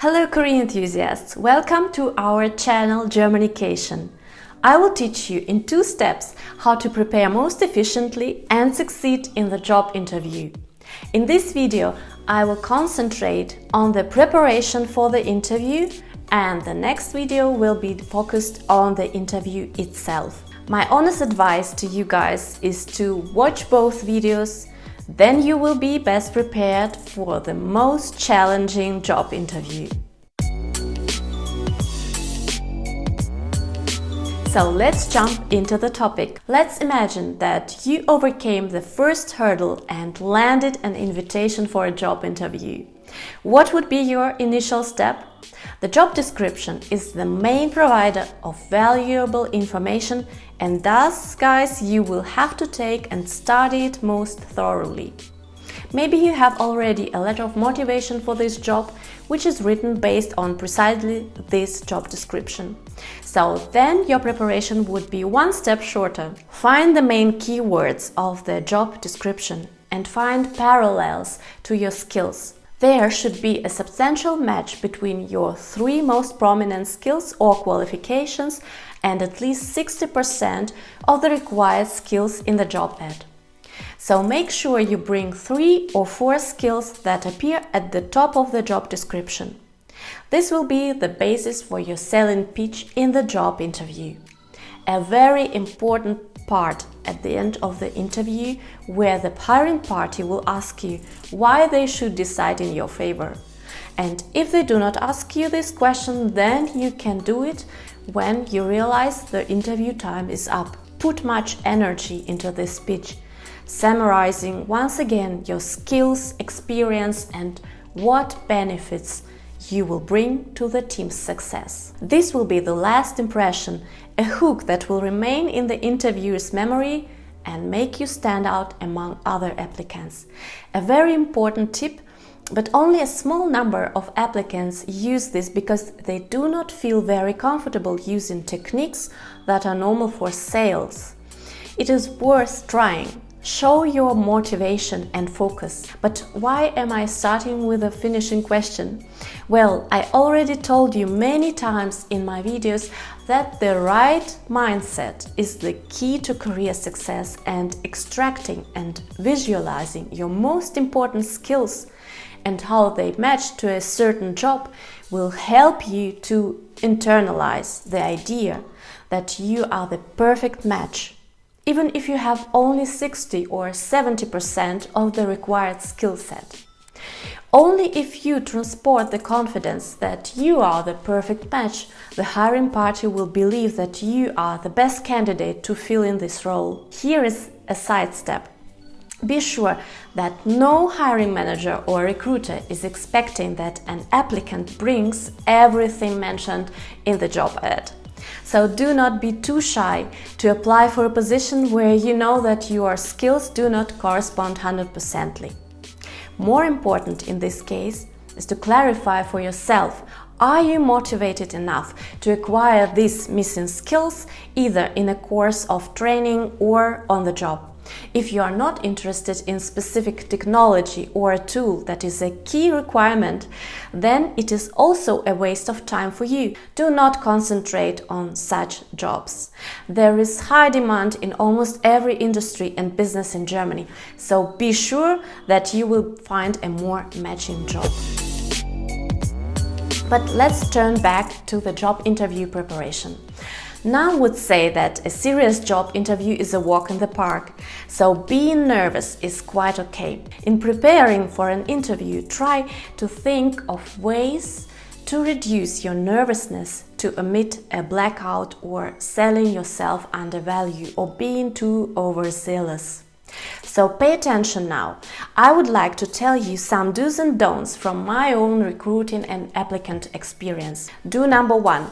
Hello Korean enthusiasts, welcome to our channel GermanyCation. I will teach you in 2 steps how to prepare most efficiently and succeed in the job interview. In this video, I will concentrate on the preparation for the interview, and the next video will be focused on the interview itself. My honest advice to you guys is to watch both videos, then you will be best prepared for the most challenging job interview. So let's jump into the topic. Let's imagine that you overcame the first hurdle and landed an invitation for a job interview. What would be your initial step? The job description is the main provider of valuable information, and thus, guys, you will have to take and study it most thoroughly. Maybe you have already a letter of motivation for this job, which is written based on precisely this job description. So then your preparation would be 1 step shorter. Find the main keywords of the job description and find parallels to your skills. There should be a substantial match between your 3 most prominent skills or qualifications and at least 60% of the required skills in the job ad. So make sure you bring 3 or 4 skills that appear at the top of the job description. This will be the basis for your selling pitch in the job interview. A very important part at the end of the interview, where the hiring party will ask you why they should decide in your favor. And if they do not ask you this question, then you can do it when you realize the interview time is up. Put much energy into this speech, summarizing once again your skills, experience, and what benefits you will bring to the team's success. This will be the last impression, a hook that will remain in the interviewer's memory and make you stand out among other applicants. A very important tip, but only a small number of applicants use this because they do not feel very comfortable using techniques that are normal for sales. It is worth trying. Show your motivation and focus. But why am I starting with a finishing question? Well, I already told you many times in my videos that the right mindset is the key to career success, and extracting and visualizing your most important skills and how they match to a certain job will help you to internalize the idea that you are the perfect match, even if you have only 60 or 70% of the required skill set. Only if you transport the confidence that you are the perfect match, the hiring party will believe that you are the best candidate to fill in this role. Here is a side step. Be sure that no hiring manager or recruiter is expecting that an applicant brings everything mentioned in the job ad. So do not be too shy to apply for a position where you know that your skills do not correspond 100%. More important in this case is to clarify for yourself, are you motivated enough to acquire these missing skills either in a course of training or on the job? If you are not interested in specific technology or a tool that is a key requirement, then it is also a waste of time for you. Do not concentrate on such jobs. There is high demand in almost every industry and business in Germany, so be sure that you will find a more matching job. But let's turn back to the job interview preparation. None would say that a serious job interview is a walk in the park, so being nervous is quite okay. In preparing for an interview, try to think of ways to reduce your nervousness, to omit a blackout or selling yourself undervalued or being too overzealous. So pay attention now. I would like to tell you some do's and don'ts from my own recruiting and applicant experience. Do number 1.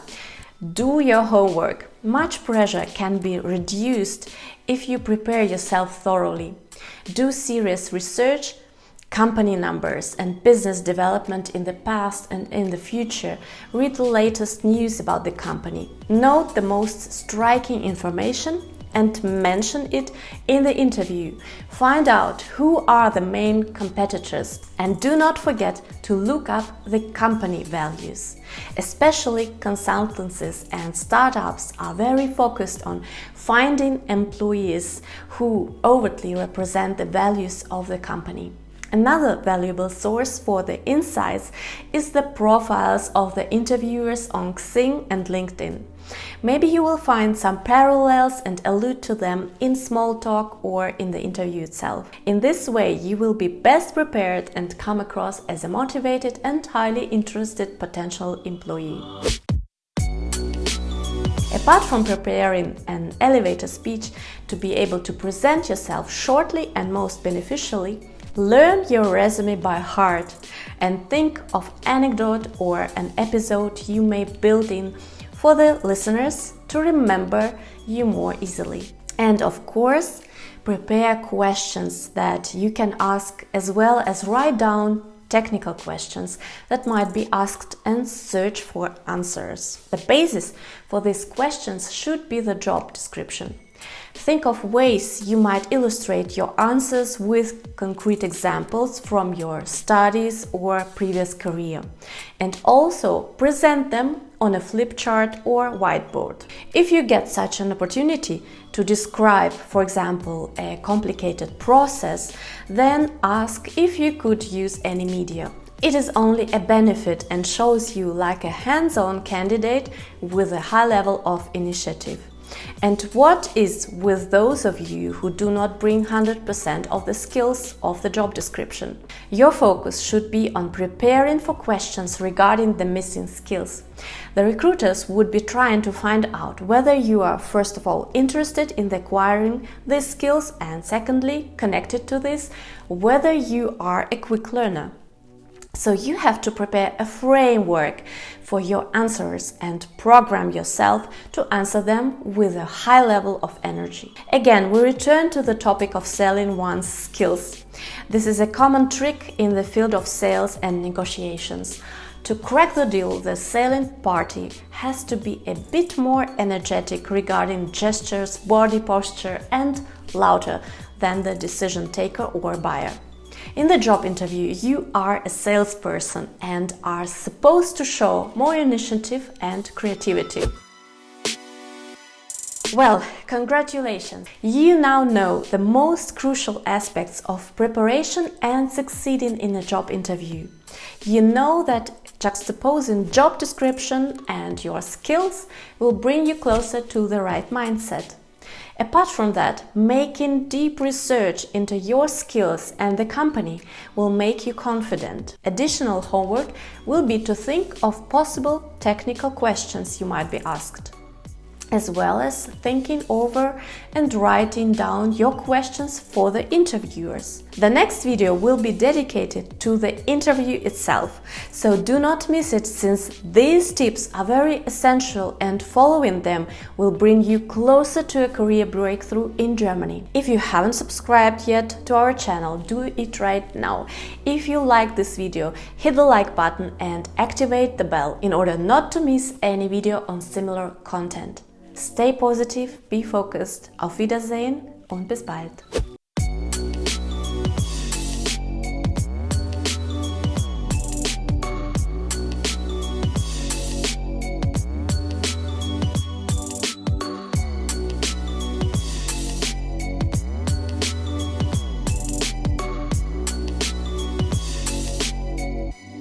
Do your homework. Much pressure can be reduced if you prepare yourself thoroughly. Do serious research, company numbers and business development in the past and in the future. Read the latest news about the company. Note the most striking information and mention it in the interview. Find out who are the main competitors and do not forget to look up the company values. Especially consultancies and startups are very focused on finding employees who overtly represent the values of the company. Another valuable source for the insights is the profiles of the interviewers on Xing and LinkedIn. Maybe you will find some parallels and allude to them in small talk or in the interview itself. In this way, you will be best prepared and come across as a motivated and highly interested potential employee. Apart from preparing an elevator speech to be able to present yourself shortly and most beneficially, learn your resume by heart and think of anecdote or an episode you may build in for the listeners to remember you more easily. And of course, prepare questions that you can ask, as well as write down technical questions that might be asked and search for answers. The basis for these questions should be the job description. Think of ways you might illustrate your answers with concrete examples from your studies or previous career, and also present them on a flip chart or whiteboard. If you get such an opportunity to describe, for example, a complicated process, then ask if you could use any media. It is only a benefit and shows you like a hands-on candidate with a high level of initiative. And what is with those of you who do not bring 100% of the skills of the job description? Your focus should be on preparing for questions regarding the missing skills. The recruiters would be trying to find out whether you are, first of all, interested in acquiring these skills, and secondly, connected to this, whether you are a quick learner. So you have to prepare a framework for your answers and program yourself to answer them with a high level of energy. Again, we return to the topic of selling one's skills. This is a common trick in the field of sales and negotiations. To crack the deal, the selling party has to be a bit more energetic regarding gestures, body posture, and louder than the decision taker or buyer. In the job interview, you are a salesperson and are supposed to show more initiative and creativity. Well, congratulations! You now know the most crucial aspects of preparation and succeeding in a job interview. You know that juxtaposing job description and your skills will bring you closer to the right mindset. Apart from that, making deep research into your skills and the company will make you confident. Additional homework will be to think of possible technical questions you might be asked, as well as thinking over and writing down your questions for the interviewers. The next video will be dedicated to the interview itself, so do not miss it, since these tips are very essential and following them will bring you closer to a career breakthrough in Germany. If you haven't subscribed yet to our channel, do it right now. If you like this video, hit the like button and activate the bell in order not to miss any video on similar content. Stay positive, be focused. Auf Wiedersehen und bis bald.